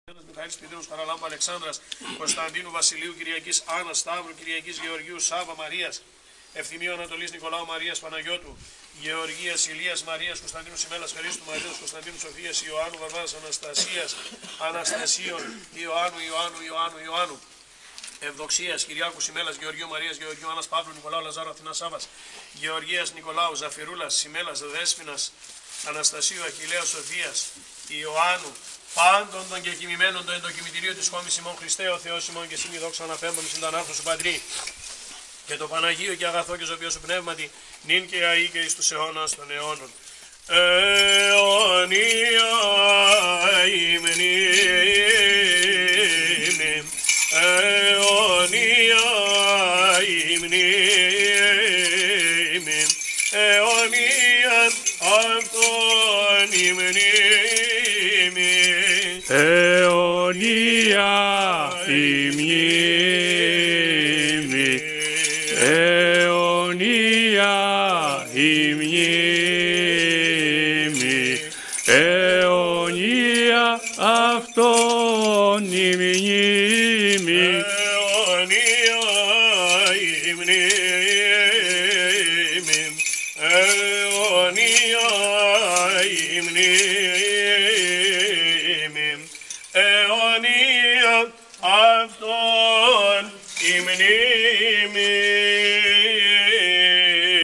Μιχαήλ Πιδρίνου Χαραλάμπου Αλεξάνδρας, Κωνσταντίνου Βασιλείου Κυριακής Άννα Σταύρου Κυριακής Γεωργίου Σάβα Μαρίας, Ευθυμίου Ανατολής Νικολάου Μαρίας Παναγιώτου, Γεωργίας Ηλίας Μαρίας Κωνσταντίνου Σιμέλας Χρήστου Μαρίας Κωνσταντίνου Σοφίας Ιωάννου Βαρβάρας Αναστασίας Αναστασίων Ιωάννου Ευδοξίας Κυριάκου Σιμέλας Γεωργίου Μαρίας Γεωργίου Άννας Παύλου Νικολάου Λαζάρου Αθηνά Σάβας, Γεωργίας Νικολάου Ζαφυρούλας Σιμέλας Δέσποινας Αναστασίου Αχιλλέως Σοφίας Ιωάννου, πάντων των και κοιμημένων το εντοκιμητηρίο της χώμης ημών Χριστέ ο Θεός ημών και σύμι δόξα αναπέμπαμε συν τανάρθου σου Πατρί και το Παναγίο και αγαθό και ζωοποιό σου πνεύματι νυν και αεί και εις τους αιώνας των αιώνων. Αιωνία η μνήμη, αιωνία η μνήμη, αιωνία αυτόν η μνήμη. Αιωνία η μνήμη, αιωνία η μνήμη, αιωνία αυτόν η μνήμη, αιωνία η μνήμη.